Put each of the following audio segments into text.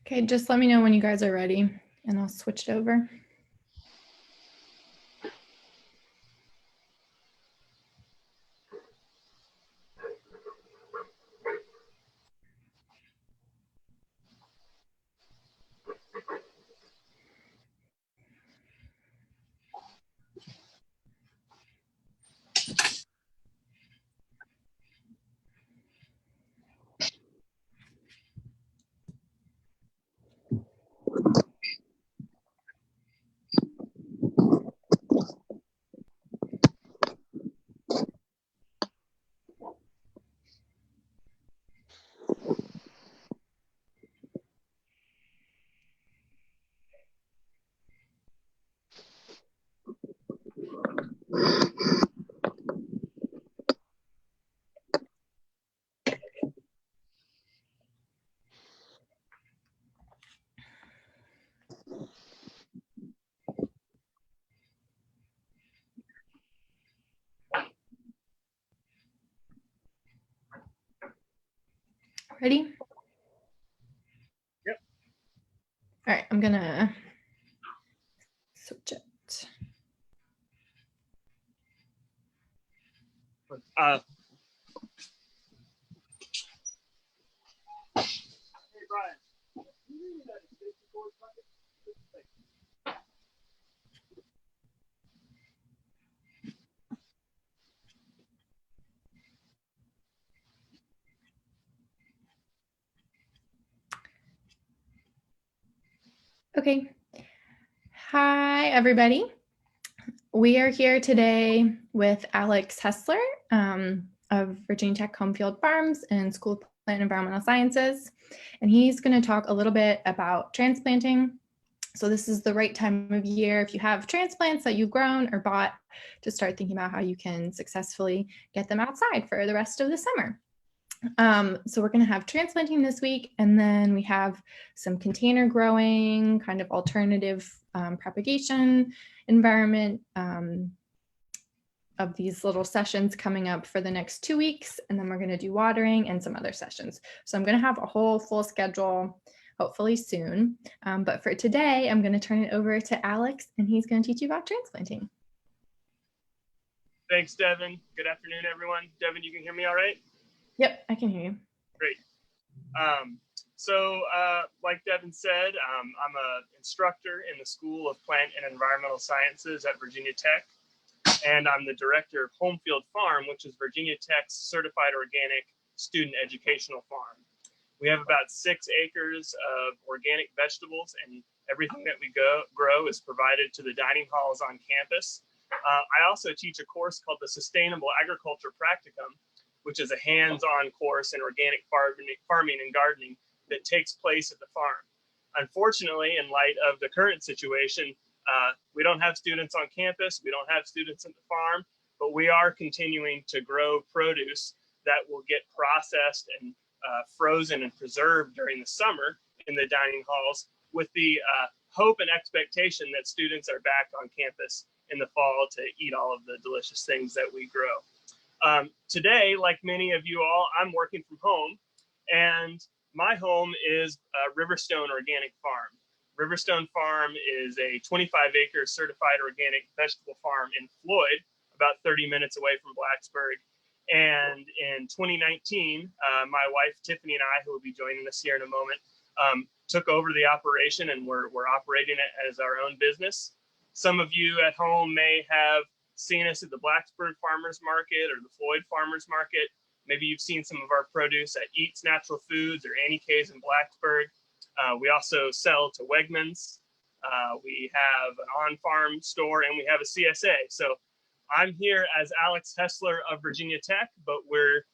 Okay, just let me know when you guys are ready and I'll switch it over. Ready? Yep. All right, I'm gonna switch it. Hey, Brian. Okay. Hi, everybody. We are here today with Alex Hessler of Virginia Tech Homefield Farms and School of Plant and Environmental Sciences. And he's going to talk a little bit about transplanting. So this is the right time of year if you have transplants that you've grown or bought to start thinking about how you can successfully get them outside for the rest of the summer. So we're going to have transplanting this week, and then we have some container growing, kind of alternative propagation environment of these little sessions coming up for the next 2 weeks, and then we're going to do watering and some other sessions. So I'm going to have a whole full schedule hopefully soon. But for today, I'm going to turn it over to Alex, and he's going to teach you about transplanting. Thanks, Devin. Good afternoon, everyone. Devin, you can hear me all right? Yep, I can hear you. Great. Like Devin said, I'm an instructor in the School of Plant and Environmental Sciences at Virginia Tech, and I'm the director of Homefield Farm, which is Virginia Tech's certified organic student educational farm. We have about 6 acres of organic vegetables, and everything that we grow is provided to the dining halls on campus. I also teach a course called the Sustainable Agriculture Practicum, which is a hands-on course in organic farming and gardening that takes place at the farm. Unfortunately, in light of the current situation, we don't have students on campus, we don't have students at the farm, but we are continuing to grow produce that will get processed and frozen and preserved during the summer in the dining halls, with the hope and expectation that students are back on campus in the fall to eat all of the delicious things that we grow. Today, like many of you all, I'm working from home, and my home is Riverstone Organic Farm. Riverstone Farm is a 25-acre certified organic vegetable farm in Floyd, about 30 minutes away from Blacksburg. And in 2019, my wife, Tiffany, and I, who will be joining us here in a moment, took over the operation, and we're operating it as our own business. Some of you at home may have seen us at the Blacksburg Farmers Market or the Floyd Farmers Market. Maybe you've seen some of our produce at Eats Natural Foods or Annie K's in Blacksburg. We also sell to Wegmans. We have an on-farm store, and we have a CSA. So I'm here as Alex Hessler of Virginia Tech, but we're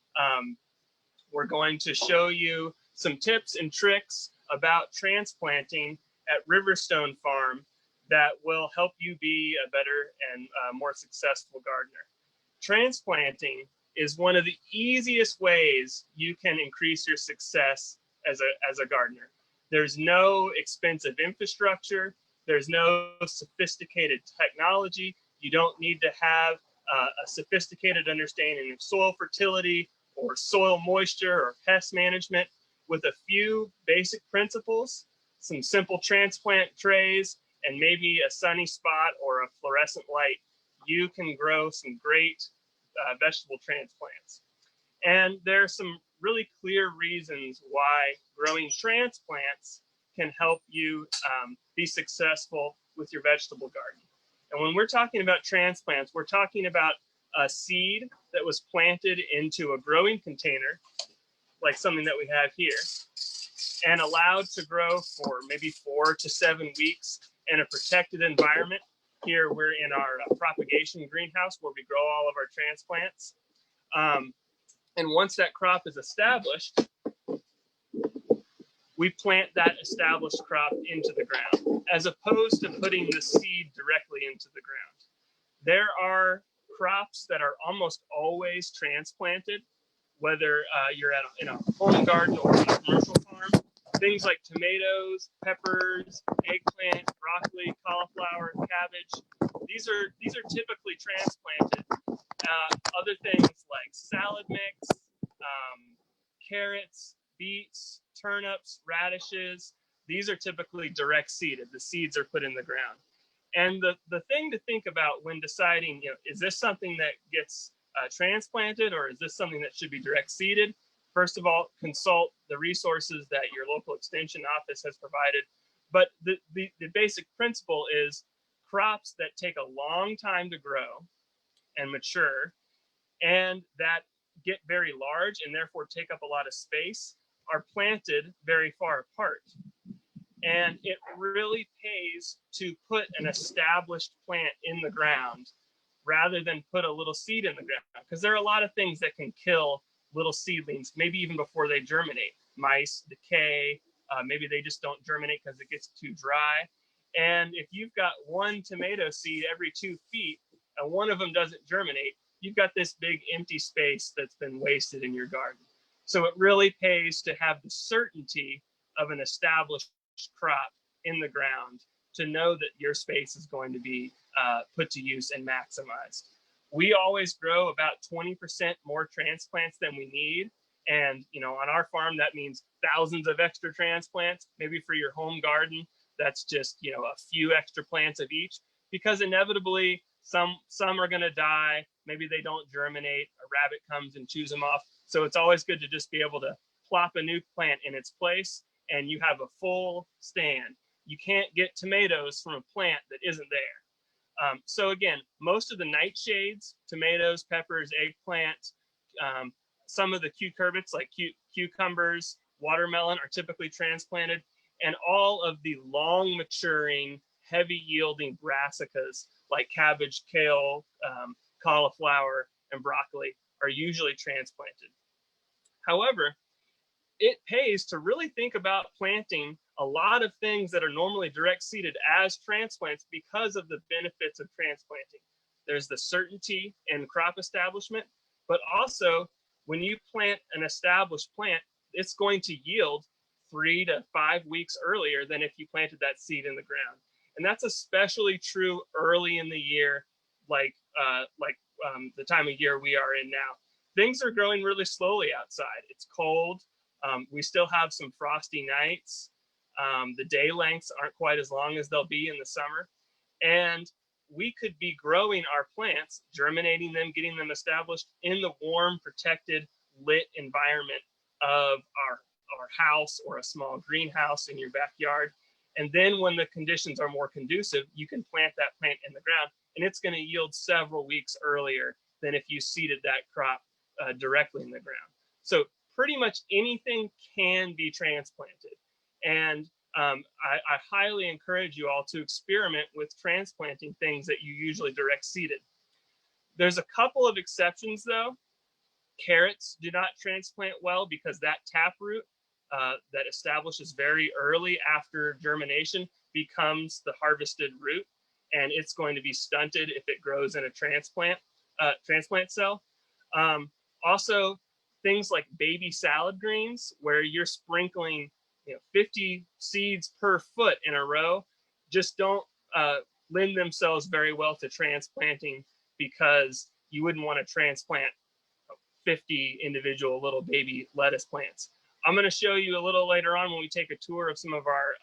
going to show you some tips and tricks about transplanting at Riverstone Farm that will help you be a better and more successful gardener. Transplanting is one of the easiest ways you can increase your success as a gardener. There's no expensive infrastructure. There's no sophisticated technology. You don't need to have a sophisticated understanding of soil fertility or soil moisture or pest management. With a few basic principles, some simple transplant trays, and maybe a sunny spot or a fluorescent light, you can grow some great vegetable transplants. And there are some really clear reasons why growing transplants can help you be successful with your vegetable garden. And when we're talking about transplants, we're talking about a seed that was planted into a growing container, like something that we have here, and allowed to grow for maybe 4 to 7 weeks in a protected environment. Here we're in our propagation greenhouse where we grow all of our transplants. And once that crop is established, we plant that established crop into the ground, as opposed to putting the seed directly into the ground. There are crops that are almost always transplanted, whether you're in a home garden or on a commercial farm. Things like tomatoes, peppers, eggplant, broccoli, cauliflower, cabbage. These are typically transplanted. Other things like salad mix, carrots, beets, turnips, radishes. These are typically direct seeded. The seeds are put in the ground. And the thing to think about when deciding, is this something that gets transplanted, or is this something that should be direct seeded? First of all, consult the resources that your local extension office has provided. But the basic principle is crops that take a long time to grow and mature, and that get very large and therefore take up a lot of space, are planted very far apart. And it really pays to put an established plant in the ground rather than put a little seed in the ground, because there are a lot of things that can kill little seedlings, maybe even before they germinate. Mice, decay, maybe they just don't germinate because it gets too dry. And if you've got one tomato seed every 2 feet and one of them doesn't germinate, you've got this big empty space that's been wasted in your garden. So it really pays to have the certainty of an established crop in the ground to know that your space is going to be put to use and maximized. We always grow about 20% more transplants than we need. And, on our farm, that means thousands of extra transplants. Maybe for your home garden, that's just, a few extra plants of each, because inevitably some are going to die. Maybe they don't germinate. A rabbit comes and chews them off. So it's always good to just be able to plop a new plant in its place, and you have a full stand. You can't get tomatoes from a plant that isn't there. So again, most of the nightshades, tomatoes, peppers, eggplant, some of the cucurbits like cucumbers, watermelon are typically transplanted, and all of the long maturing, heavy yielding brassicas like cabbage, kale, cauliflower, and broccoli are usually transplanted. However, it pays to really think about planting a lot of things that are normally direct seeded as transplants because of the benefits of transplanting. There's the certainty in crop establishment, but also when you plant an established plant, it's going to yield 3 to 5 weeks earlier than if you planted that seed in the ground. And that's especially true early in the year, like the time of year we are in now. Things are growing really slowly outside. It's cold. We still have some frosty nights. The day lengths aren't quite as long as they'll be in the summer. And we could be growing our plants, germinating them, getting them established in the warm, protected, lit environment of our house or a small greenhouse in your backyard. And then when the conditions are more conducive, you can plant that plant in the ground, and it's going to yield several weeks earlier than if you seeded that crop directly in the ground. So pretty much anything can be transplanted. And I highly encourage you all to experiment with transplanting things that you usually direct seeded. There's a couple of exceptions though. Carrots do not transplant well because that taproot that establishes very early after germination becomes the harvested root, and it's going to be stunted if it grows in a transplant cell. Also, things like baby salad greens, where you're sprinkling 50 seeds per foot in a row, just don't lend themselves very well to transplanting, because you wouldn't want to transplant 50 individual little baby lettuce plants. I'm going to show you a little later on when we take a tour of some of our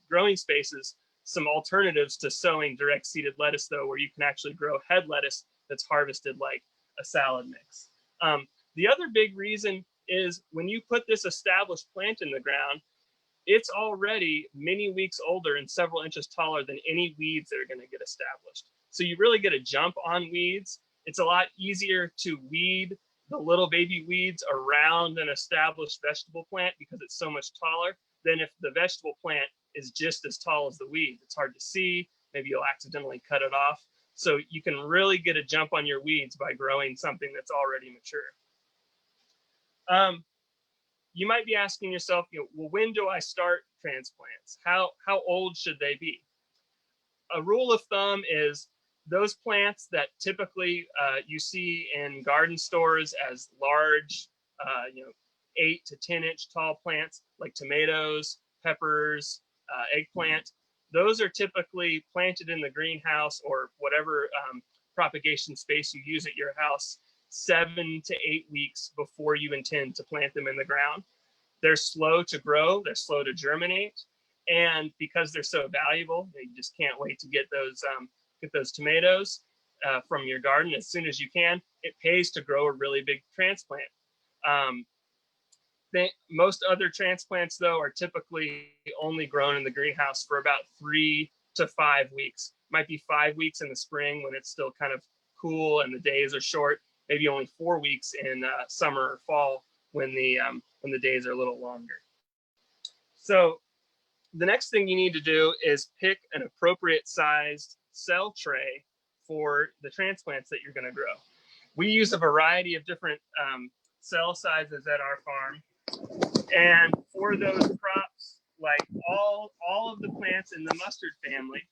growing spaces, some alternatives to sowing direct seeded lettuce, though, where you can actually grow head lettuce that's harvested like a salad mix. The other big reason is when you put this established plant in the ground, it's already many weeks older and several inches taller than any weeds that are going to get established. So you really get a jump on weeds. It's a lot easier to weed the little baby weeds around an established vegetable plant because it's so much taller than if the vegetable plant is just as tall as the weeds. It's hard to see. Maybe you'll accidentally cut it off. So you can really get a jump on your weeds by growing something that's already mature. You might be asking yourself, well, when do I start transplants? How old should they be? A rule of thumb is those plants that typically you see in garden stores as large, 8 to 10 inch tall plants like tomatoes, peppers, eggplant. Those are typically planted in the greenhouse or whatever propagation space you use at your house 7 to 8 weeks before you intend to plant them in the ground. They're slow to grow, they're slow to germinate, and because they're so valuable, you just can't wait to get those tomatoes from your garden as soon as you can. It pays to grow a really big transplant. Most other transplants, though, are typically only grown in the greenhouse for about 3 to 5 weeks. Might be 5 weeks in the spring when it's still kind of cool and the days are short. Maybe only 4 weeks in summer or fall when the days are a little longer. So the next thing you need to do is pick an appropriate sized cell tray for the transplants that you're going to grow. We use a variety of different cell sizes at our farm. And for those crops, like all of the plants in the mustard family,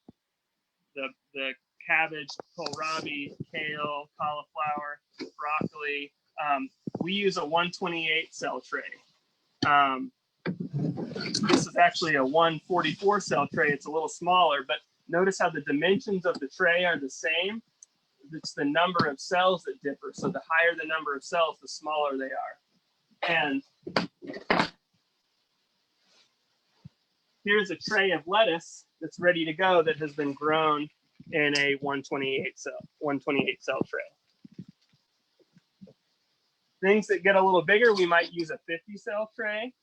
the cabbage, kohlrabi, kale, cauliflower, broccoli, we use a 128 cell tray. This is actually a 144 cell tray. It's a little smaller, but notice how the dimensions of the tray are the same. It's the number of cells that differ. So the higher the number of cells, the smaller they are. And here's a tray of lettuce that's ready to go that has been grown in a 128 cell tray. Things that get a little bigger, we might use a 50 cell tray.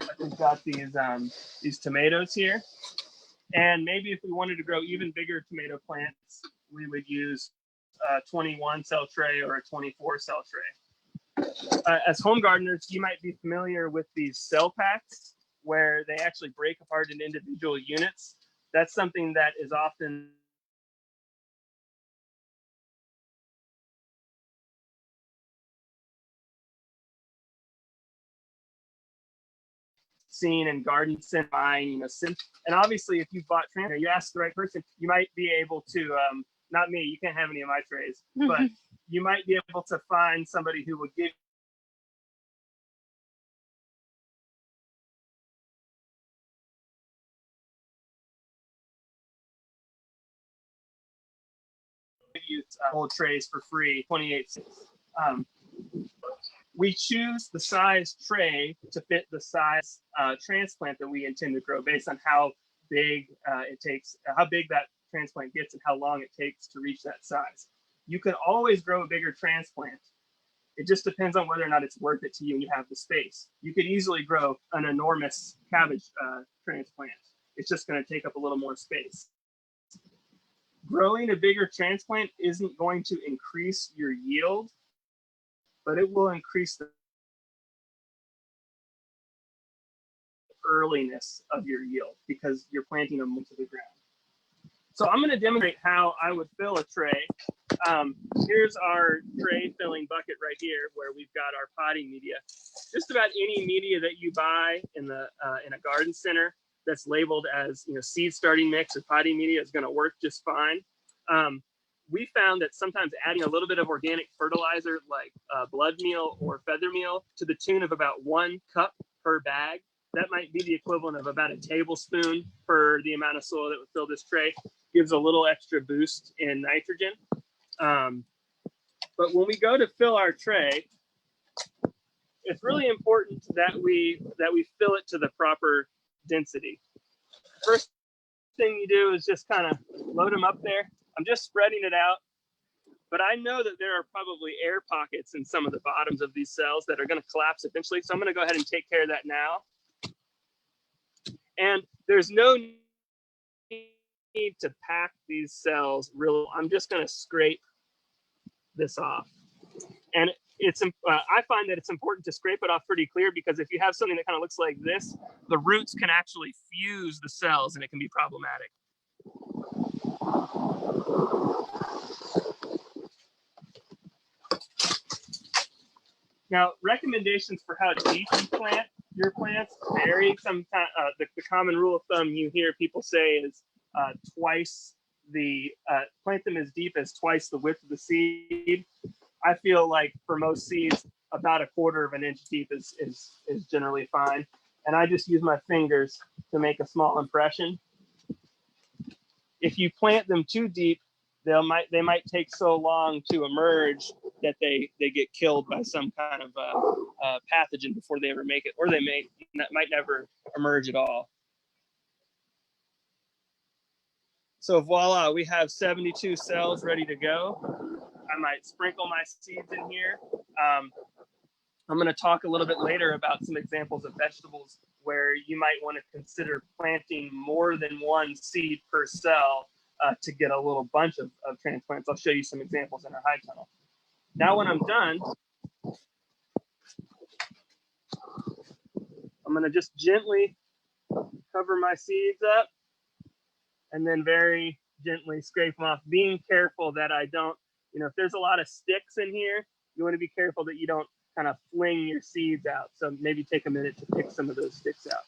Like we've got these tomatoes here. And maybe if we wanted to grow even bigger tomato plants, we would use a 21 cell tray or a 24 cell tray. As home gardeners, you might be familiar with these cell packs where they actually break apart into individual units. That's something that is often seen in garden center buying, and obviously if you've bought transplants, you ask the right person, you might be able to, not me, you can't have any of my trays, but you might be able to find somebody who would give you whole trays for free, 28 cents. We choose the size tray to fit the size transplant that we intend to grow based on how big it takes, how big that transplant gets and how long it takes to reach that size. You can always grow a bigger transplant. It just depends on whether or not it's worth it to you and you have the space. You could easily grow an enormous cabbage transplant. It's just going to take up a little more space. Growing a bigger transplant isn't going to increase your yield, but it will increase the earliness of your yield because you're planting them into the ground. So I'm going to demonstrate how I would fill a tray. Here's our tray filling bucket right here where we've got our potting media. Just about any media that you buy in a garden center that's labeled as seed starting mix or potting media is going to work just fine. We found that sometimes adding a little bit of organic fertilizer like blood meal or feather meal to the tune of about 1 cup per bag, that might be the equivalent of about a tablespoon per the amount of soil that would fill this tray, gives a little extra boost in nitrogen. But when we go to fill our tray, it's really important that we fill it to the proper density. First thing you do is just kind of load them up there. I'm just spreading it out, but I know that there are probably air pockets in some of the bottoms of these cells that are going to collapse eventually. So I'm going to go ahead and take care of that now. And there's no need to pack these cells real. I'm just going to scrape this off. And I find that it's important to scrape it off pretty clear, because if you have something that kind of looks like this, the roots can actually fuse the cells and it can be problematic. Now, recommendations for how deep you plant your plants vary. Sometimes the common rule of thumb you hear people say is plant them as deep as twice the width of the seed. I feel like for most seeds, about 1/4 of an inch deep is generally fine. And I just use my fingers to make a small impression. If you plant them too deep, they might take so long to emerge that they get killed by some kind of pathogen before they ever make it, or they might never emerge at all. So voila, we have 72 cells ready to go. I might sprinkle my seeds in here. I'm going to talk a little bit later about some examples of vegetables where you might want to consider planting more than one seed per cell to get a little bunch of transplants. I'll show you some examples in our high tunnel. Now when I'm done, I'm going to just gently cover my seeds up and then very gently scrape them off, being careful that I don't, if there's a lot of sticks in here, you want to be careful that you don't kind of fling your seeds out. So maybe take a minute to pick some of those sticks out.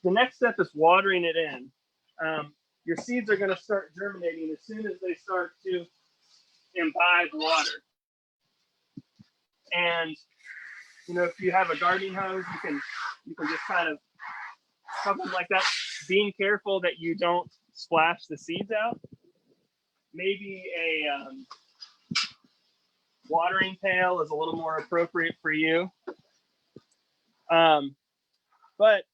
The next step is watering it in. Your seeds are going to start germinating as soon as they start to imbibe water. And if you have a gardening hose, you can just kind of something like that. Being careful that you don't splash the seeds out. Maybe a watering pail is a little more appropriate for you. But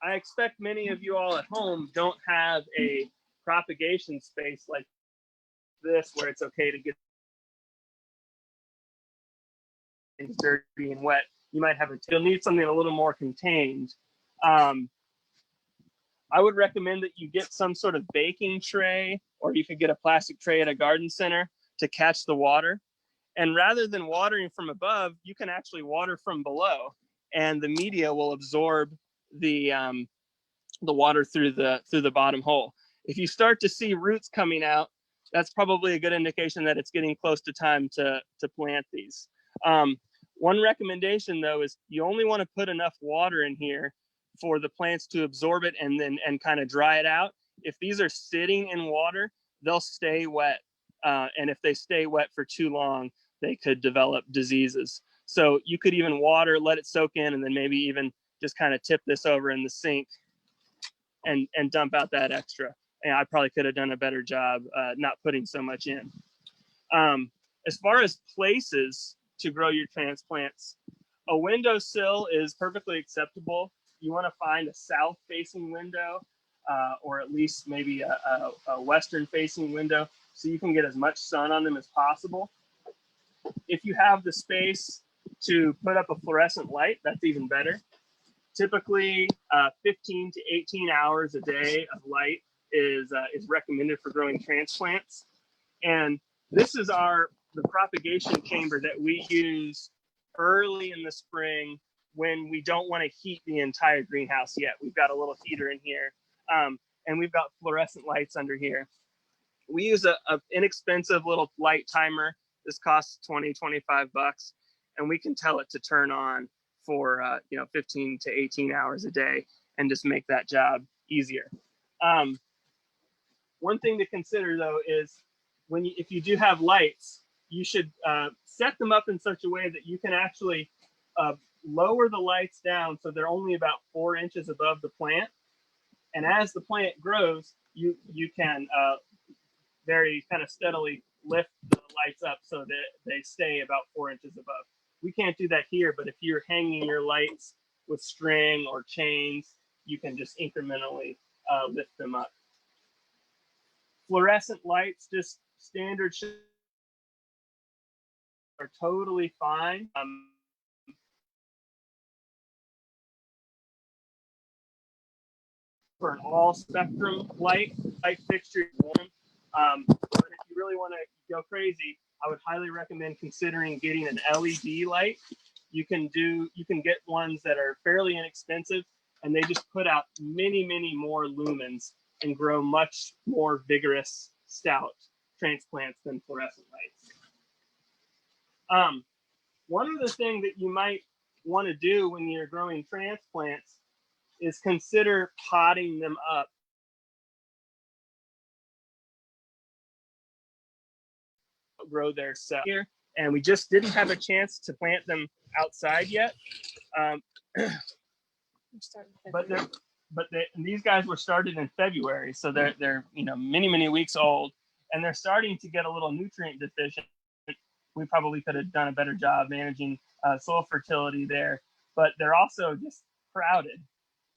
I expect many of you all at home don't have a propagation space like this where it's okay to get things dirty and wet. You might have you'll need something a little more contained. I would recommend that you get some sort of baking tray, or you could get a plastic tray at a garden center to catch the water. And rather than watering from above, you can actually water from below, and the media will absorb the water through the bottom hole. If you start to see roots coming out, that's probably a good indication that it's getting close to time to plant these. One recommendation though is you only want to put enough water in here for the plants to absorb it and kind of dry it out. If these are sitting in water, they'll stay wet. And if they stay wet for too long, they could develop diseases. So you could even water, let it soak in, and then maybe even just kind of tip this over in the sink and dump out that extra. And I probably could have done a better job not putting so much in. As far as places to grow your transplants, a windowsill is perfectly acceptable. You want to find a south-facing window, or at least maybe a western-facing window, so you can get as much sun on them as possible. If you have the space to put up a fluorescent light, that's even better. Typically, 15 to 18 hours a day of light is recommended for growing transplants. And this is the propagation chamber that we use early in the spring when we don't want to heat the entire greenhouse yet. We've got a little heater in here, and we've got fluorescent lights under here. We use an inexpensive little light timer. This costs $20, $25, and we can tell it to turn on for 15 to 18 hours a day and just make that job easier. One thing to consider though is if you do have lights, you should set them up in such a way that you can actually lower the lights down so they're only about 4 inches above the plant. And as the plant grows, you can very kind of steadily lift the the lights up so that they stay about 4 inches above. We can't do that here, but if you're hanging your lights with string or chains, you can just incrementally lift them up. Fluorescent lights, just standard are totally fine. For an all spectrum light fixture, but if you really want to go crazy, I would highly recommend considering getting an LED light. You can get ones that are fairly inexpensive, and they just put out many more lumens and grow much more vigorous, stout transplants than fluorescent lights. One of the things that you might want to do when you're growing transplants is consider potting them up. Grow their cell here, and we just didn't have a chance to plant them outside yet. These guys were started in February, so they're many weeks old, and they're starting to get a little nutrient deficient. We probably could have done a better job managing soil fertility there, but they're also just crowded,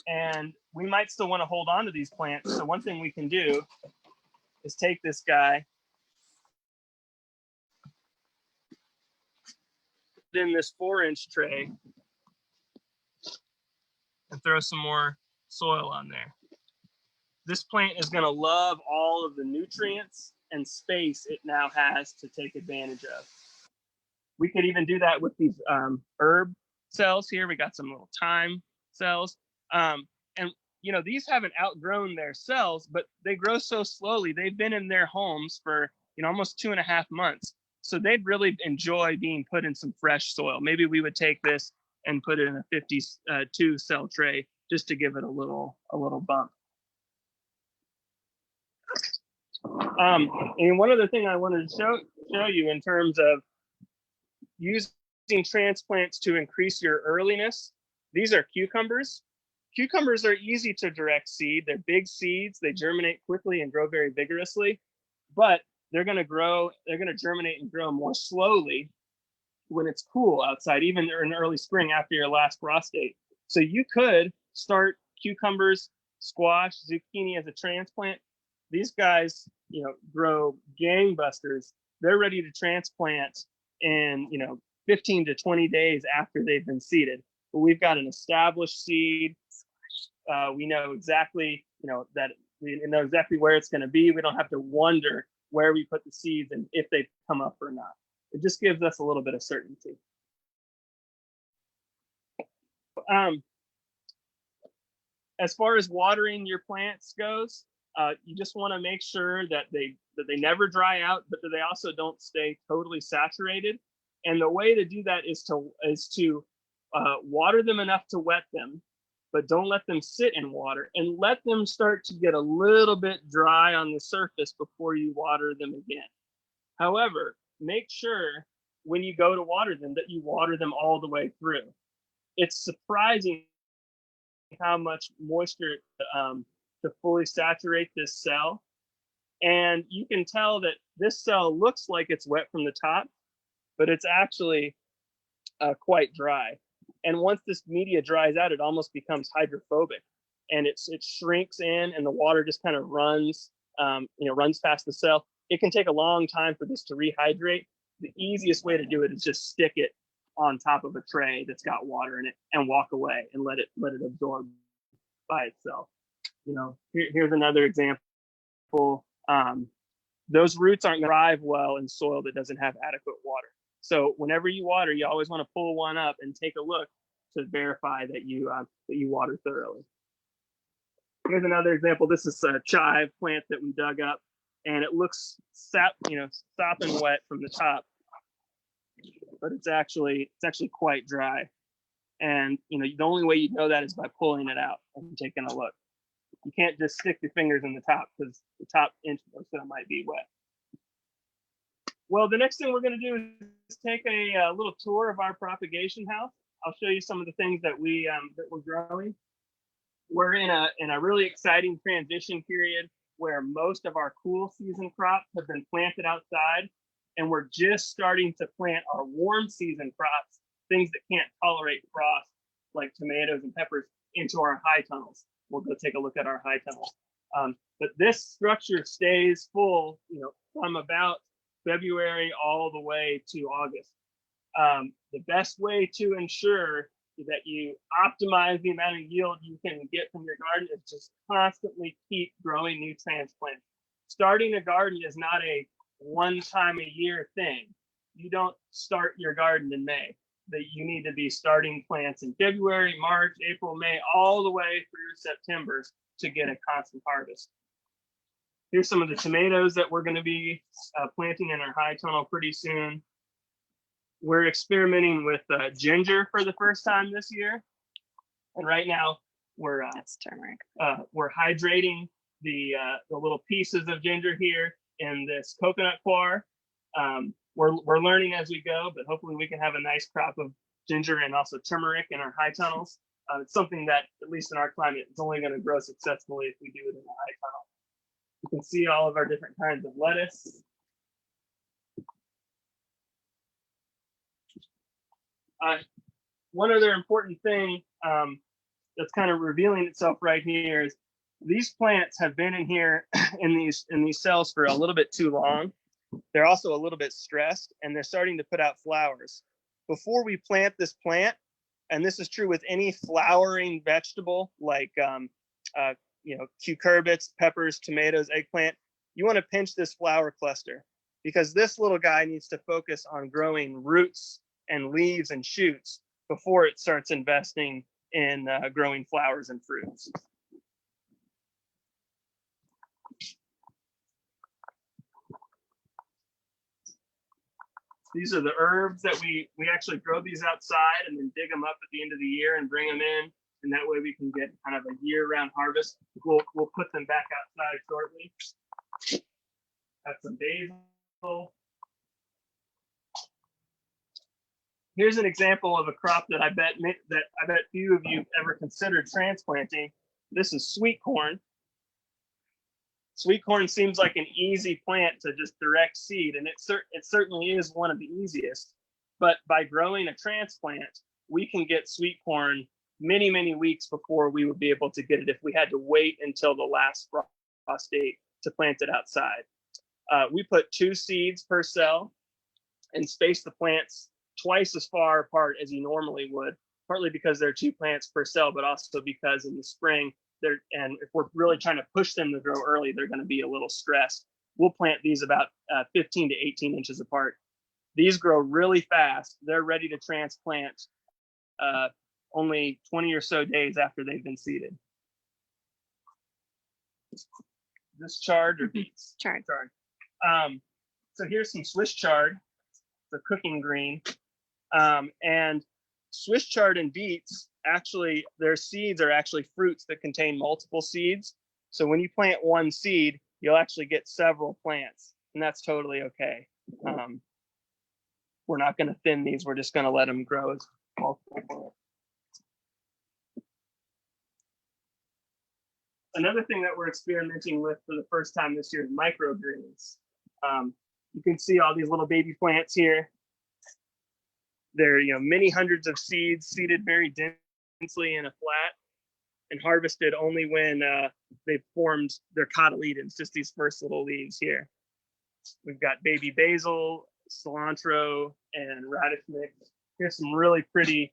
and we might still want to hold on to these plants. So one thing we can do is take this guy in this 4-inch tray and throw some more soil on there. This plant is going to love all of the nutrients and space it now has to take advantage of. We could even do that with these herb cells here. We got some little thyme cells. And these haven't outgrown their cells, but they grow so slowly. They've been in their homes for almost 2.5 months. So they'd really enjoy being put in some fresh soil. Maybe we would take this and put it in a 52 cell tray just to give it a little bump. And one other thing I wanted to show you in terms of using transplants to increase your earliness. These are cucumbers. Cucumbers are easy to direct seed. They're big seeds. They germinate quickly and grow very vigorously, but they're going to germinate and grow more slowly when it's cool outside, even in early spring after your last frost date. So you could start cucumbers, squash, zucchini as a transplant. These guys, grow gangbusters. They're ready to transplant in, 15 to 20 days after they've been seeded. But we've got an established seed. We know exactly, that we know exactly where it's going to be. We don't have to wonder where we put the seeds and if they come up or not. It just gives us a little bit of certainty. As far as watering your plants goes, you just want to make sure that they never dry out, but that they also don't stay totally saturated. And the way to do that is to water them enough to wet them, but don't let them sit in water, and let them start to get a little bit dry on the surface before you water them again. However, make sure when you go to water them that you water them all the way through. It's surprising how much moisture to fully saturate this cell. And you can tell that this cell looks like it's wet from the top, but it's actually quite dry. And once this media dries out, it almost becomes hydrophobic, and it shrinks in, and the water just kind of runs past the cell. It can take a long time for this to rehydrate. The easiest way to do it is just stick it on top of a tray that's got water in it and walk away and let it absorb by itself. Here's another example. Those roots aren't going to thrive well in soil that doesn't have adequate water. So whenever you water, you always want to pull one up and take a look to verify that you water thoroughly. Here's another example. This is a chive plant that we dug up, and it looks sopping wet from the top, but it's actually quite dry. And the only way you know that is by pulling it out and taking a look. You can't just stick your fingers in the top, because the top inch or so might be wet. Well, the next thing we're going to do is take a little tour of our propagation house. I'll show you some of the things that we're growing. We're in a really exciting transition period where most of our cool season crops have been planted outside. and we're just starting to plant our warm season crops, things that can't tolerate frost, like tomatoes and peppers, into our high tunnels. We'll go take a look at our high tunnels. But this structure stays full, from about February all the way to August. The best way to ensure that you optimize the amount of yield you can get from your garden is just constantly keep growing new transplants. Starting a garden is not a one time a year thing. You don't start your garden in May. That you need to be starting plants in February, March, April, May, all the way through September to get a constant harvest. Here's some of the tomatoes that we're going to be planting in our high tunnel pretty soon. We're experimenting with ginger for the first time this year, and right now we're That's turmeric. We're hydrating the little pieces of ginger here in this coconut coir. We're learning as we go, but hopefully we can have a nice crop of ginger and also turmeric in our high tunnels. It's something that, at least in our climate, it's only going to grow successfully if we do it in a high tunnel. You can see all of our different kinds of lettuce. One other important thing that's kind of revealing itself right here is these plants have been in here in these cells for a little bit too long. They're also a little bit stressed, and they're starting to put out flowers. Before we plant this plant, and this is true with any flowering vegetable like cucurbits, peppers, tomatoes, eggplant, you want to pinch this flower cluster because this little guy needs to focus on growing roots and leaves and shoots before it starts investing in growing flowers and fruits. These are the herbs that we actually grow these outside and then dig them up at the end of the year and bring them in. And that way we can get kind of a year-round harvest. We'll put them back outside shortly. Got some basil. Here's an example of a crop that I bet few of you have ever considered transplanting. This is sweet corn. Sweet corn seems like an easy plant to just direct seed, and it certainly is one of the easiest. But by growing a transplant, we can get sweet corn many, many weeks before we would be able to get it if we had to wait until the last frost date to plant it outside. We put 2 seeds per cell and space the plants twice as far apart as you normally would, partly because there are 2 plants per cell, but also because in the spring, and if we're really trying to push them to grow early, they're going to be a little stressed. We'll plant these about 15 to 18 inches apart. These grow really fast. They're ready to transplant only 20 or so days after they've been seeded. This chard or beets? Chard. So here's some Swiss chard, the cooking green. And Swiss chard and beets, actually, their seeds are actually fruits that contain multiple seeds. So when you plant one seed, you'll actually get several plants, and that's totally okay. We're not going to thin these. We're just going to let them grow as multiple plants. Another thing that we're experimenting with for the first time this year is microgreens. You can see all these little baby plants here. They're many hundreds of seeds seeded very densely in a flat and harvested only when they've formed their cotyledons, just these first little leaves here. We've got baby basil, cilantro, and radish mix. Here's some really pretty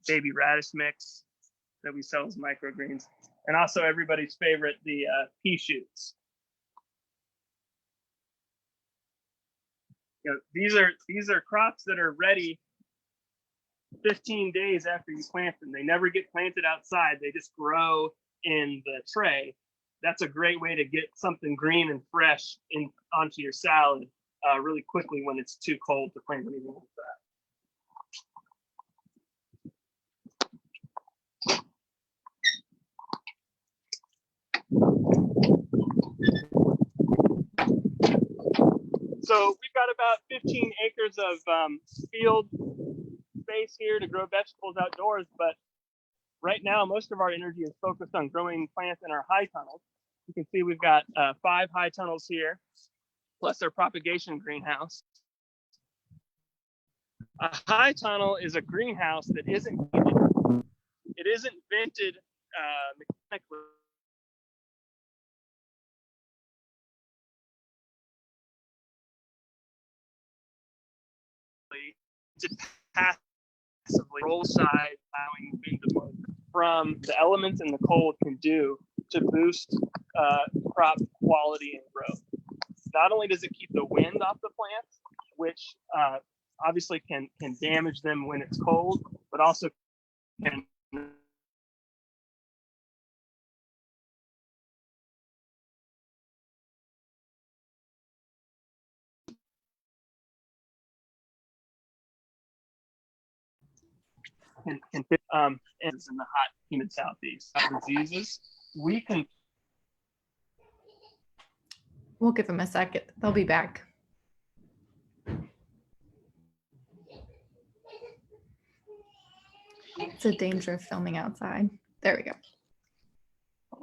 baby radish mix that we sell as microgreens. And also everybody's favorite, the pea shoots. These are crops that are ready 15 days after you plant them. They never get planted outside. They just grow in the tray. That's a great way to get something green and fresh onto your salad really quickly when it's too cold to plant anything like that. So we've got about 15 acres of field space here to grow vegetables outdoors, but right now most of our energy is focused on growing plants in our high tunnels. You can see we've got 5 high tunnels here. plus our propagation greenhouse. A high tunnel is a greenhouse that isn't vented. It isn't vented mechanically. To passively roll side, allowing wind to blow from the elements and the cold can do to boost crop quality and growth. Not only does it keep the wind off the plants, which obviously can damage them when it's cold, but also can fit and in the hot, humid southeast. Diseases, we can. We'll give them a second. They'll be back. It's a danger of filming outside. There we go.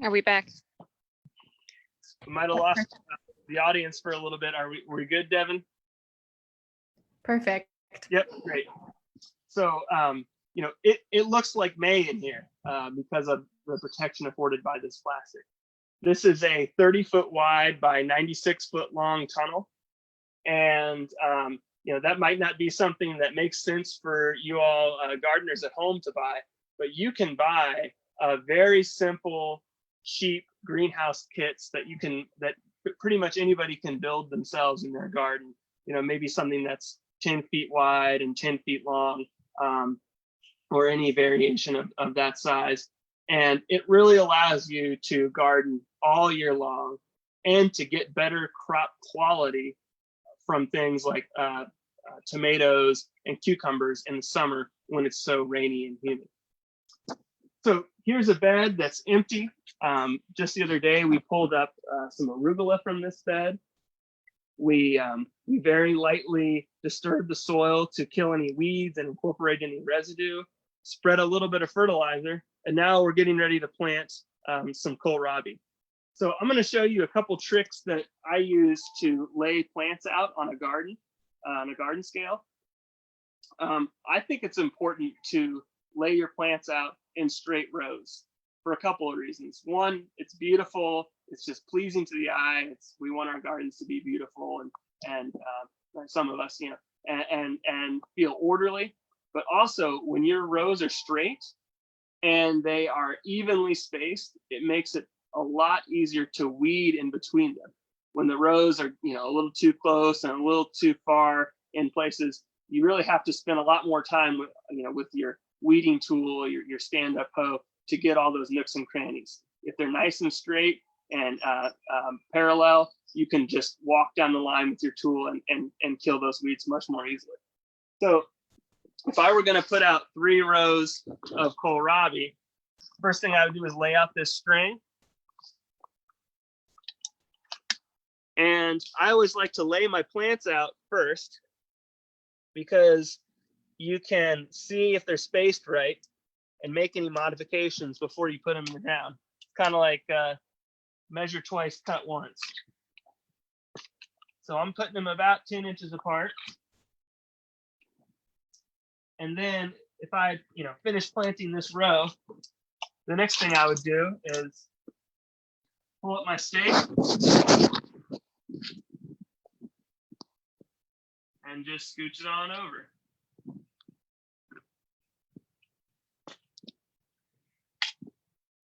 Are we back? We might have lost the audience for a little bit. Are we good, Devin? Perfect. Yep, great. So, you know, it looks like May in here because of the protection afforded by this plastic. This is a 30-foot wide by 96-foot long tunnel. And, you know, that might not be something that makes sense for you all gardeners at home to buy, but you can buy very simple, cheap greenhouse kits that pretty much anybody can build themselves in their garden. You know, maybe something that's 10 feet wide and 10 feet long, or any variation of that size. And it really allows you to garden all year long and to get better crop quality from things like tomatoes and cucumbers in the summer when it's so rainy and humid. So here's a bed that's empty. Just the other day, we pulled up some arugula from this bed. We very lightly disturbed the soil to kill any weeds and incorporate any residue, spread a little bit of fertilizer, and now we're getting ready to plant some kohlrabi. So I'm going to show you a couple tricks that I use to lay plants out on a garden scale. I think it's important to lay your plants out in straight rows for a couple of reasons. One, it's beautiful. It's just pleasing to the eye. We want our gardens to be beautiful and some of us, you know, and feel orderly. But also, when your rows are straight and they are evenly spaced, it makes it a lot easier to weed in between them. When the rows are, you know, a little too close and a little too far in places, you really have to spend a lot more time with, you know, with your weeding tool, your stand-up hoe, to get all those nooks and crannies. If they're nice and straight and parallel, you can just walk down the line with your tool and kill those weeds much more easily. So if I were going to put out 3 rows of kohlrabi, first thing I would do is lay out this string. And I always like to lay my plants out first because you can see if they're spaced right and make any modifications before you put them in the ground. Kind of like measure twice, cut once. So I'm putting them about 10 inches apart. And then if I, you know, finish planting this row, the next thing I would do is pull up my stake and just scooch it on over.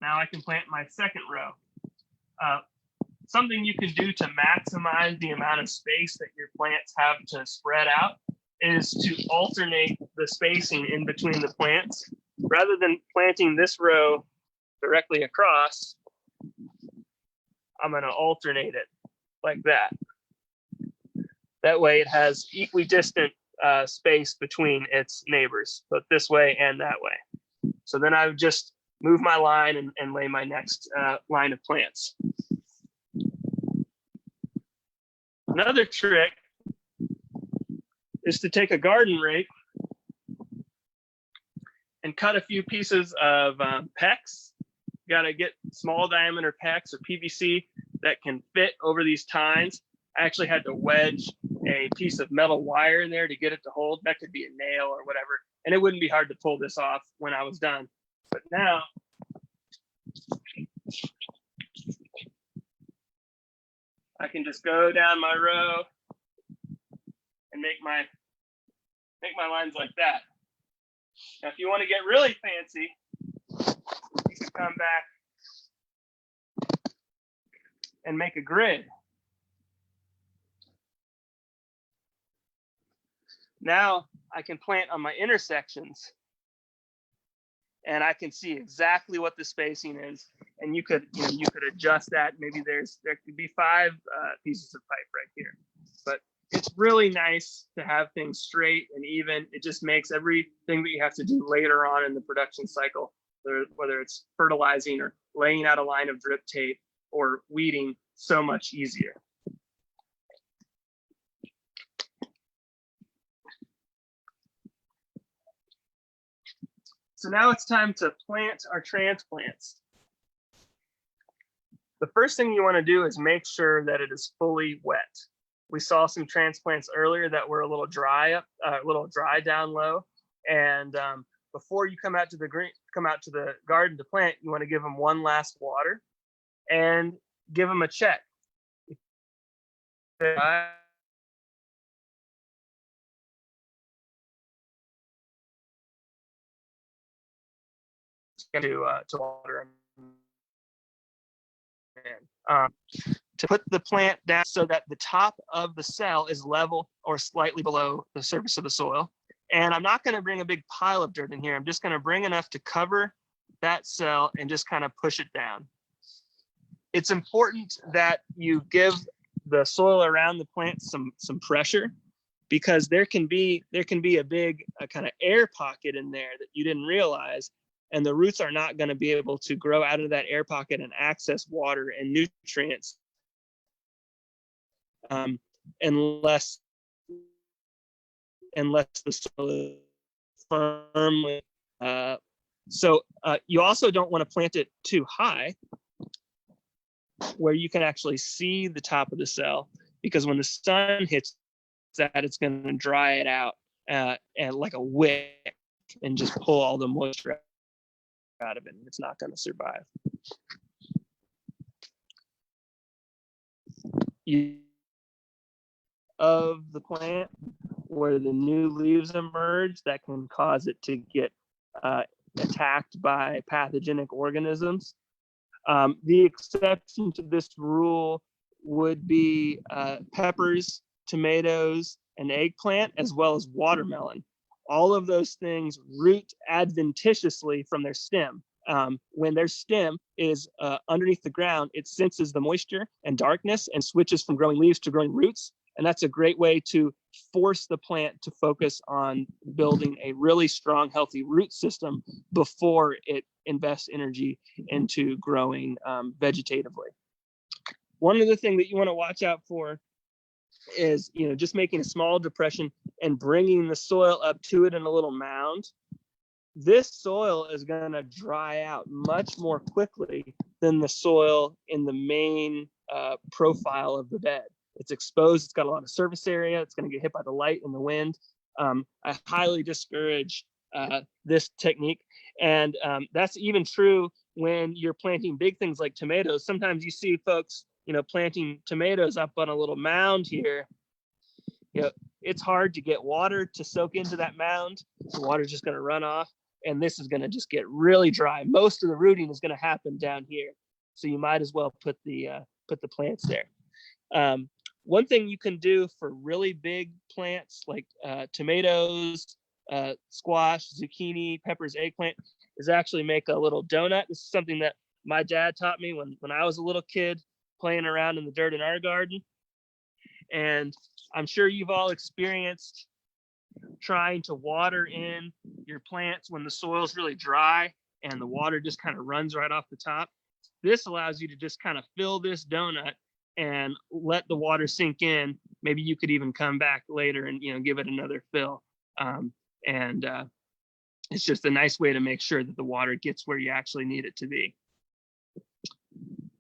Now I can plant my second row. Something you can do to maximize the amount of space that your plants have to spread out is to alternate the spacing in between the plants. Rather than planting this row directly across, I'm going to alternate it like that. That way it has equidistant space between its neighbors, both this way and that way. So then I would just move my line and lay my next line of plants. Another trick is to take a garden rake and cut a few pieces of PEX. You got to get small diameter PEX or PVC that can fit over these tines. I actually had to wedge a piece of metal wire in there to get it to hold. That could be a nail or whatever. And it wouldn't be hard to pull this off when I was done. But now, I can just go down my row and make my lines like that. Now, if you want to get really fancy, you can come back and make a grid. Now I can plant on my intersections and I can see exactly what the spacing is. And you could adjust that. Maybe there could be 5 pieces of pipe right here. But it's really nice to have things straight and even. It just makes everything that you have to do later on in the production cycle, whether it's fertilizing or laying out a line of drip tape or weeding, so much easier. So now it's time to plant our transplants. The first thing you want to do is make sure that it is fully wet. We saw some transplants earlier that were a little dry down low, and before you come out to the garden to plant, you want to give them one last water and give them a check. To water to put the plant down so that the top of the cell is level or slightly below the surface of the soil. And I'm not going to bring a big pile of dirt in here. I'm just going to bring enough to cover that cell and just kind of push it down. It's important that you give the soil around the plant some pressure, because there can be a big kind of air pocket in there that you didn't realize. And the roots are not going to be able to grow out of that air pocket and access water and nutrients unless the soil is firmly. So you also don't want to plant it too high where you can actually see the top of the cell, because when the sun hits that, it's going to dry it out and like a wick and just pull all the moisture out of it, and it's not going to survive. Of the plant where the new leaves emerge, that can cause it to get attacked by pathogenic organisms. The exception to this rule would be peppers, tomatoes, and eggplant, as well as watermelon. All of those things root adventitiously from their stem. When their stem is underneath the ground, it senses the moisture and darkness and switches from growing leaves to growing roots. And that's a great way to force the plant to focus on building a really strong, healthy root system before it invests energy into growing vegetatively. One other thing that you want to watch out for is, just making a small depression and bringing the soil up to it in a little mound. This soil is going to dry out much more quickly than the soil in the main profile of the bed. It's exposed, it's got a lot of surface area, it's going to get hit by the light and the wind. I highly discourage this technique. And that's even true when you're planting big things like tomatoes. Sometimes you see folks, planting tomatoes up on a little mound here. It's hard to get water to soak into that mound. The water's just going to run off, and this is going to just get really dry. Most of the rooting is going to happen down here, so you might as well put the plants there. One thing you can do for really big plants like tomatoes, squash, zucchini, peppers, eggplant is actually make a little donut. This is something that my dad taught me when I was a little kid playing around in the dirt in our garden. And I'm sure you've all experienced trying to water in your plants when the soil's really dry and the water just kind of runs right off the top. This allows you to just kind of fill this donut and let the water sink in. Maybe you could even come back later and give it another fill. It's just a nice way to make sure that the water gets where you actually need it to be.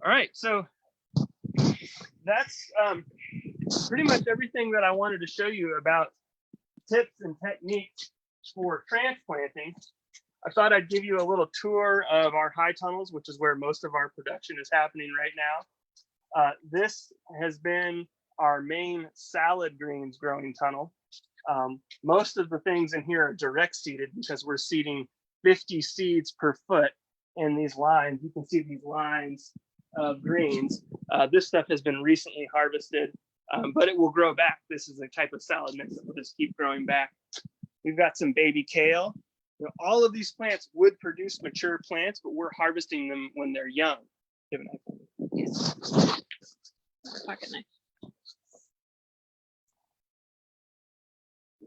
All right, so that's pretty much everything that I wanted to show you about tips and techniques for transplanting. I thought I'd give you a little tour of our high tunnels, which is where most of our production is happening right now. This has been our main salad greens growing tunnel. Most of the things in here are direct seeded because we're seeding 50 seeds per foot in these lines. You can see these lines of greens. This stuff has been recently harvested, but it will grow back. This is a type of salad mix that will just keep growing back. We've got some baby kale. You know, all of these plants would produce mature plants, but we're harvesting them when they're young. Yes. Pocket knife.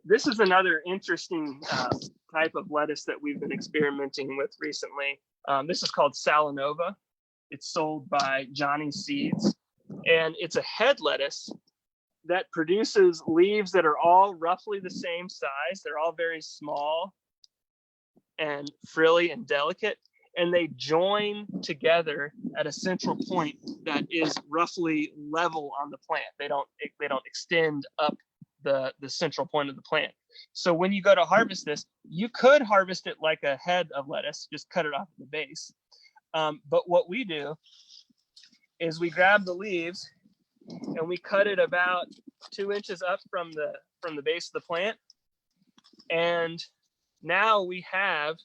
This is another interesting type of lettuce that we've been experimenting with recently. This is called Salanova. It's sold by Johnny Seeds, and it's a head lettuce that produces leaves that are all roughly the same size. They're all very small and frilly and delicate, and they join together at a central point that is roughly level on the plant. They don't extend up the central point of the plant. So when you go to harvest this, you could harvest it like a head of lettuce, just cut it off at the base. But what we do is we grab the leaves and we cut it about 2 inches up from the base of the plant. And now we have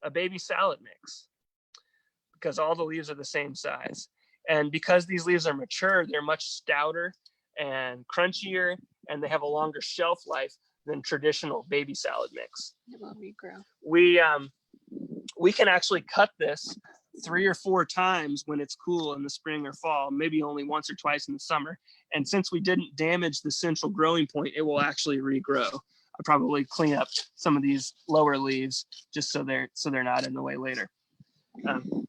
a baby salad mix because all the leaves are the same size. And because these leaves are mature, they're much stouter and crunchier, and they have a longer shelf life than traditional baby salad mix. It will regrow. We can actually cut this 3 or 4 times when it's cool in the spring or fall, maybe only once or twice in the summer. And since we didn't damage the central growing point, it will actually regrow. I'll probably clean up some of these lower leaves just so they're not in the way later.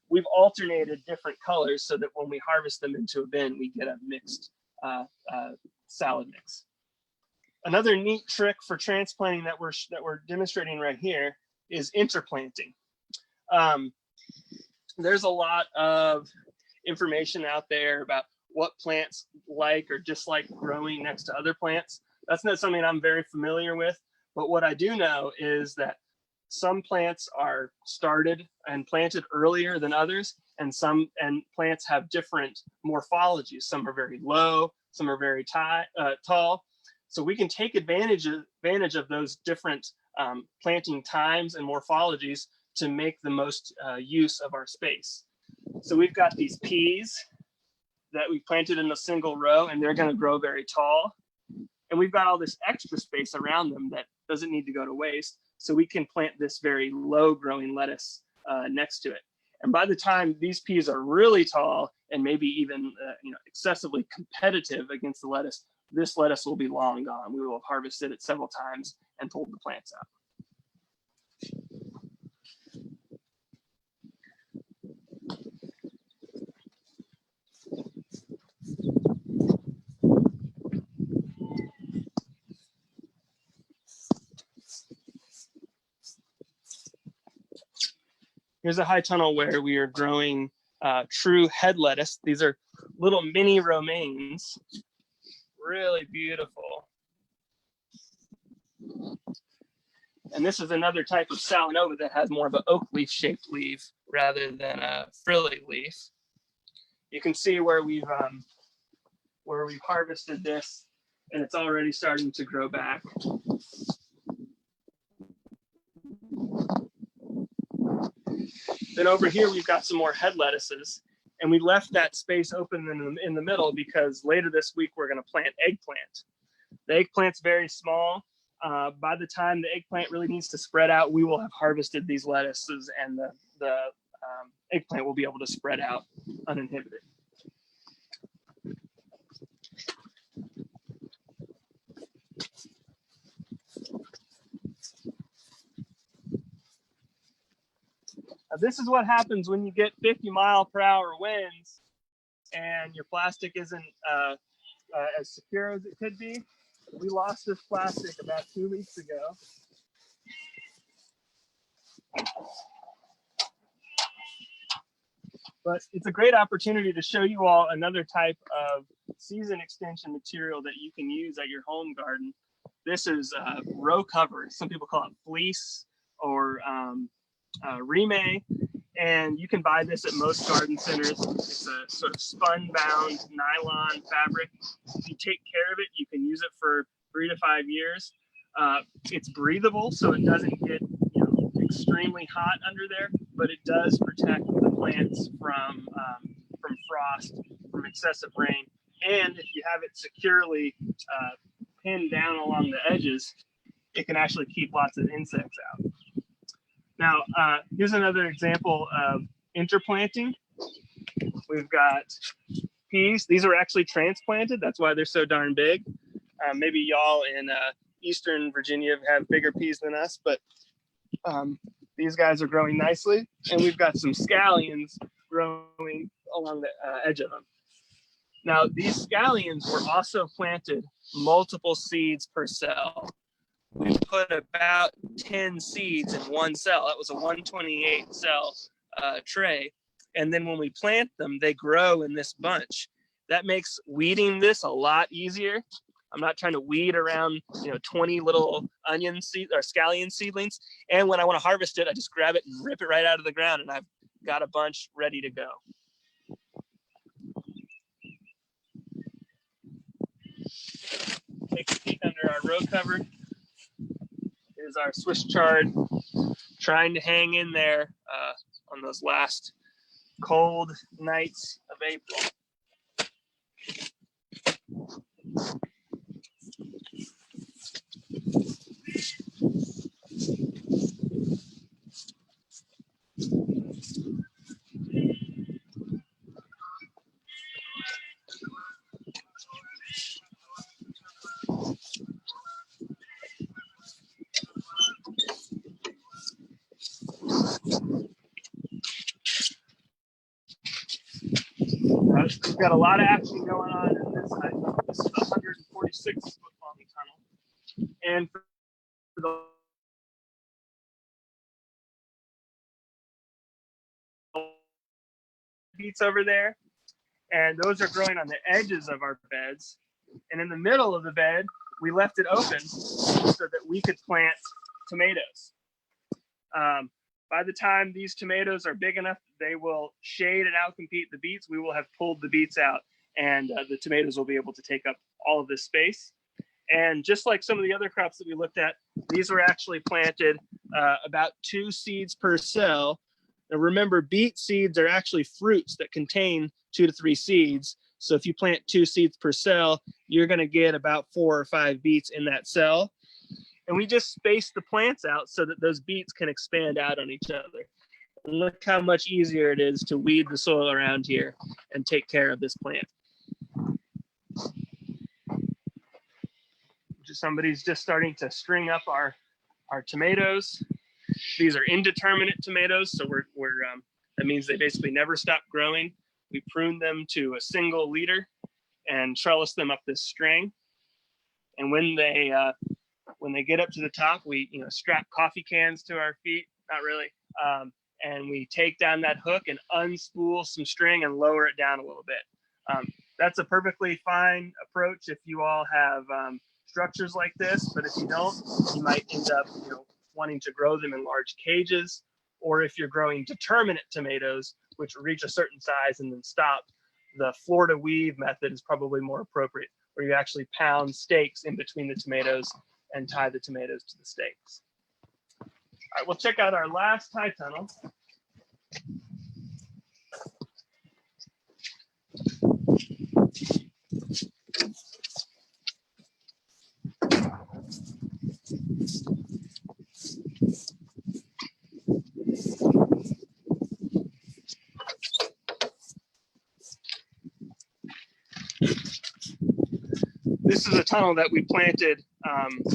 We've alternated different colors so that when we harvest them into a bin, we get a mixed salad mix. Another neat trick for transplanting that we're demonstrating right here is interplanting. There's a lot of information out there about what plants like or dislike growing next to other plants. That's not something I'm very familiar with, but what I do know is that some plants are started and planted earlier than others, and plants have different morphologies. Some are very low, some are very tall. So we can take advantage of those different planting times and morphologies to make the most use of our space. So we've got these peas that we planted in a single row, and they're going to grow very tall. And we've got all this extra space around them that doesn't need to go to waste. So we can plant this very low growing lettuce next to it. And by the time these peas are really tall and maybe even excessively competitive against the lettuce, this lettuce will be long gone. We will have harvested it several times and pulled the plants out. Here's a high tunnel where we are growing true head lettuce. These are little mini romaines, really beautiful. And this is another type of Salanova that has more of an oak leaf shaped leaf rather than a frilly leaf. You can see where we've harvested this, and it's already starting to grow back. Then over here, we've got some more head lettuces, and we left that space open in the middle because later this week, we're going to plant eggplant. The eggplant's very small. By the time the eggplant really needs to spread out, we will have harvested these lettuces, and the eggplant will be able to spread out uninhibited. This is what happens when you get 50-mile-per-hour winds and your plastic isn't as secure as it could be. We lost this plastic about 2 weeks ago. But it's a great opportunity to show you all another type of season extension material that you can use at your home garden. This is row cover. Some people call it fleece or remay. And you can buy this at most garden centers. It's a sort of spun-bound nylon fabric. If you take care of it, you can use it for 3 to 5 years. It's breathable, so it doesn't get extremely hot under there, but it does protect the plants from frost, from excessive rain. And if you have it securely pinned down along the edges, it can actually keep lots of insects out. Now, here's another example of interplanting. We've got peas. These are actually transplanted. That's why they're so darn big. Maybe y'all in Eastern Virginia have bigger peas than us, but these guys are growing nicely. And we've got some scallions growing along the edge of them. Now, these scallions were also planted multiple seeds per cell. We put about 10 seeds in one cell. That was a 128 cell tray. And then when we plant them, they grow in this bunch. That makes weeding this a lot easier. I'm not trying to weed around 20 little onion seed or scallion seedlings. And when I want to harvest it, I just grab it and rip it right out of the ground, and I've got a bunch ready to go. Take a peek under our row cover. Is our Swiss chard trying to hang in there on those last cold nights of April. We've got a lot of action going on in this. This is a 146-foot long tunnel, and for the beets over there, and those are growing on the edges of our beds. And in the middle of the bed, we left it open so that we could plant tomatoes. By the time these tomatoes are big enough, they will shade and outcompete the beets. We will have pulled the beets out, and the tomatoes will be able to take up all of this space. And just like some of the other crops that we looked at, these were actually planted about 2 seeds per cell. Now remember, beet seeds are actually fruits that contain 2 to 3 seeds. So if you plant 2 seeds per cell, you're going to get about 4 or 5 beets in that cell. And we just spaced the plants out so that those beets can expand out on each other. And look how much easier it is to weed the soil around here and take care of this plant. Somebody's just starting to string up our tomatoes. These are indeterminate tomatoes, so that means they basically never stop growing. We prune them to a single leader and trellis them up this string. And when they get up to the top, we strap coffee cans to our feet, not really, and we take down that hook and unspool some string and lower it down a little bit. That's a perfectly fine approach if you all have structures like this, but if you don't, you might end up wanting to grow them in large cages, or if you're growing determinate tomatoes, which reach a certain size and then stop, the Florida weave method is probably more appropriate, where you actually pound stakes in between the tomatoes and tie the tomatoes to the stakes. All right, we'll check out our last tie tunnel. This is a tunnel that we planted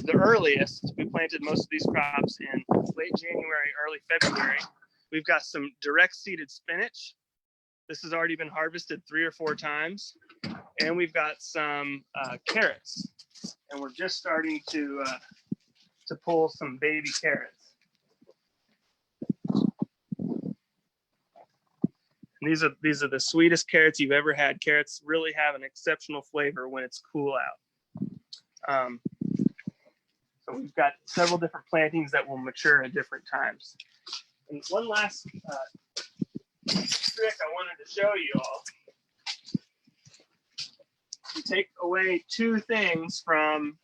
the earliest. We planted most of these crops in late January, early February. We've got some direct seeded spinach. This has already been harvested 3 or 4 times. And we've got some carrots. And we're just starting to pull some baby carrots. These are the sweetest carrots you've ever had. Carrots really have an exceptional flavor when it's cool out. So we've got several different plantings that will mature at different times. And one last trick I wanted to show you all. You take away two things from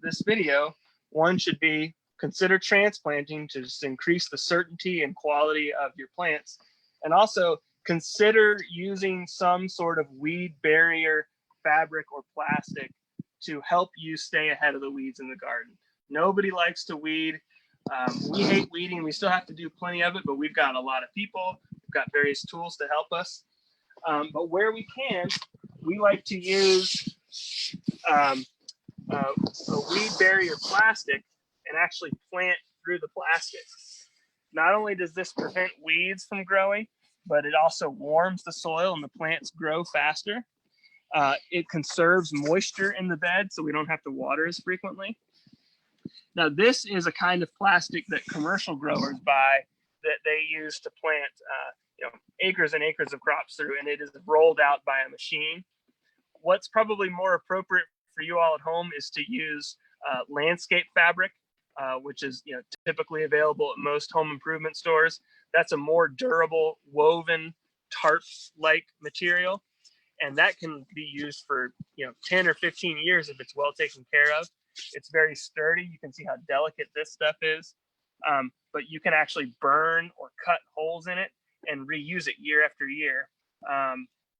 this video. One should be consider transplanting to just increase the certainty and quality of your plants. And also consider using some sort of weed barrier fabric or plastic to help you stay ahead of the weeds in the garden. Nobody likes to weed. We hate weeding. We still have to do plenty of it, but we've got a lot of people. We've got various tools to help us. But where we can, we like to use a weed barrier plastic and actually plant through the plastic. Not only does this prevent weeds from growing, but it also warms the soil and the plants grow faster. It conserves moisture in the bed, so we don't have to water as frequently. Now, this is a kind of plastic that commercial growers buy that they use to plant acres and acres of crops through, and it is rolled out by a machine. What's probably more appropriate for you all at home is to use landscape fabric, which is typically available at most home improvement stores. That's a more durable woven tarp-like material, and that can be used for 10 or 15 years if it's well taken care of. It's very sturdy. You can see how delicate this stuff is, but you can actually burn or cut holes in it and reuse it year after year.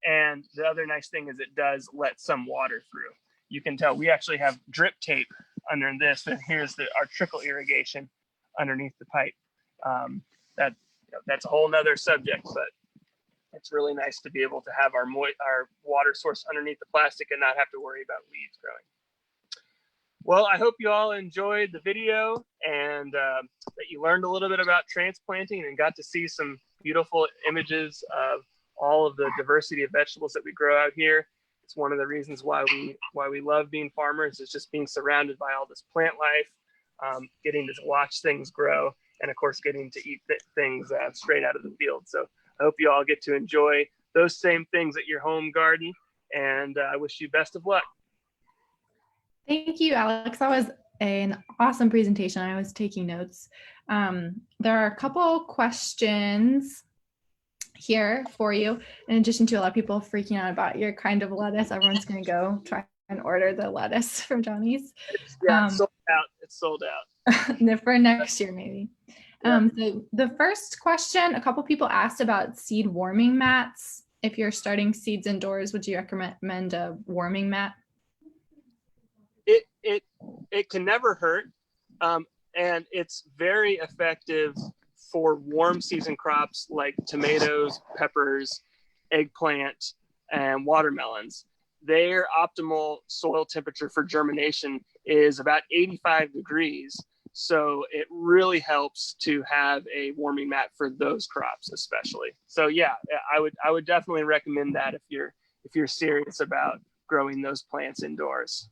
And the other nice thing is it does let some water through. You can tell we actually have drip tape under this, and here's our trickle irrigation underneath the pipe. That's a whole nother subject, but it's really nice to be able to have our water source underneath the plastic and not have to worry about weeds growing. Well, I hope you all enjoyed the video and that you learned a little bit about transplanting and got to see some beautiful images of all of the diversity of vegetables that we grow out here. It's one of the reasons why we love being farmers, is just being surrounded by all this plant life, getting to watch things grow, and of course getting to eat things straight out of the field. So I hope you all get to enjoy those same things at your home garden, and I wish you best of luck. Thank you, Alex. That was an awesome presentation. I was taking notes. There are a couple questions here for you. In addition to a lot of people freaking out about your kind of lettuce, everyone's going to go try and order the lettuce from Johnny's. It's sold out. It's sold out. For next year, maybe. Yeah. So the first question, a couple people asked about seed warming mats. If you're starting seeds indoors, would you recommend a warming mat? It can never hurt, and it's very effective for warm season crops like tomatoes, peppers, eggplant, and watermelons. Their optimal soil temperature for germination is about 85 degrees. So it really helps to have a warming mat for those crops, especially. So yeah, I would definitely recommend that if you're serious about growing those plants indoors.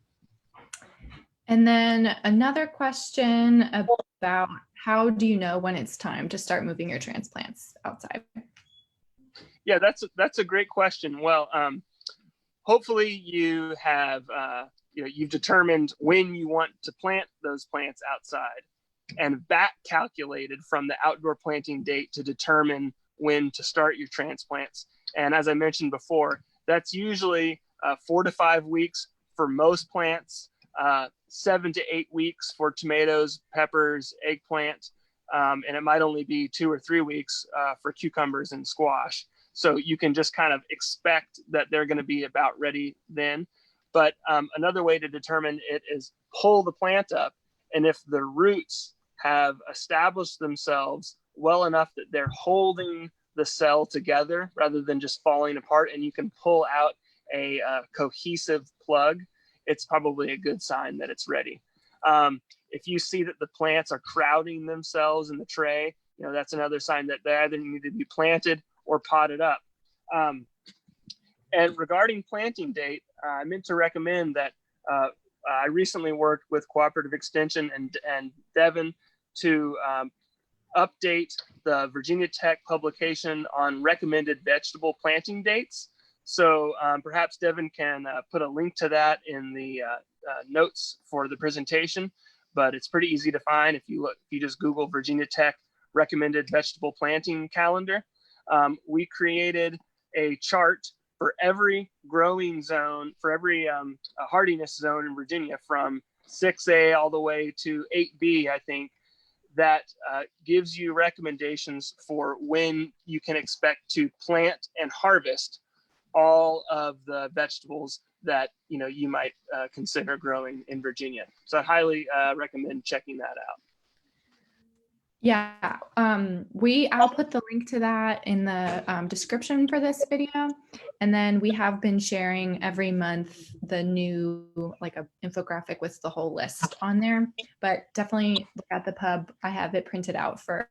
And then another question about how do you know when it's time to start moving your transplants outside? Yeah, that's a great question. Well, hopefully you have you've determined when you want to plant those plants outside, and back calculated from the outdoor planting date to determine when to start your transplants. And as I mentioned before, that's usually 4 to 5 weeks for most plants. 7 to 8 weeks for tomatoes, peppers, eggplant, and it might only be 2 or 3 weeks for cucumbers and squash. So you can just kind of expect that they're going to be about ready then. But another way to determine it is pull the plant up, and if the roots have established themselves well enough that they're holding the cell together rather than just falling apart, and you can pull out a cohesive plug, it's probably a good sign that it's ready. If you see that the plants are crowding themselves in the tray, that's another sign that they either need to be planted or potted up. And regarding planting date, I meant to recommend that I recently worked with Cooperative Extension and Devon to update the Virginia Tech publication on recommended vegetable planting dates. So perhaps Devin can put a link to that in the notes for the presentation, but it's pretty easy to find if you just Google Virginia Tech recommended vegetable planting calendar. We created a chart for every growing zone, for every hardiness zone in Virginia, from 6A all the way to 8B, I think, that gives you recommendations for when you can expect to plant and harvest all of the vegetables that you might consider growing in Virginia. So I highly recommend checking that out. Yeah, I'll put the link to that in the description for this video. And then we have been sharing every month the new like a infographic with the whole list on there, but definitely look at the pub. I have it printed out for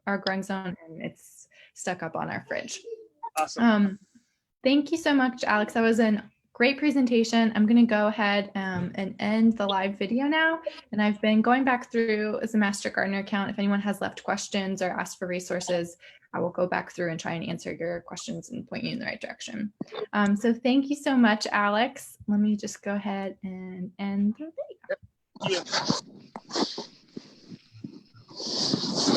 our growing zone and it's stuck up on our fridge. Awesome. Thank you so much, Alex. That was a great presentation. I'm going to go ahead and end the live video now. And I've been going back through as a Master Gardener account. If anyone has left questions or asked for resources, I will go back through and try and answer your questions and point you in the right direction. So thank you so much, Alex. Let me just go ahead and end the video. Thank you.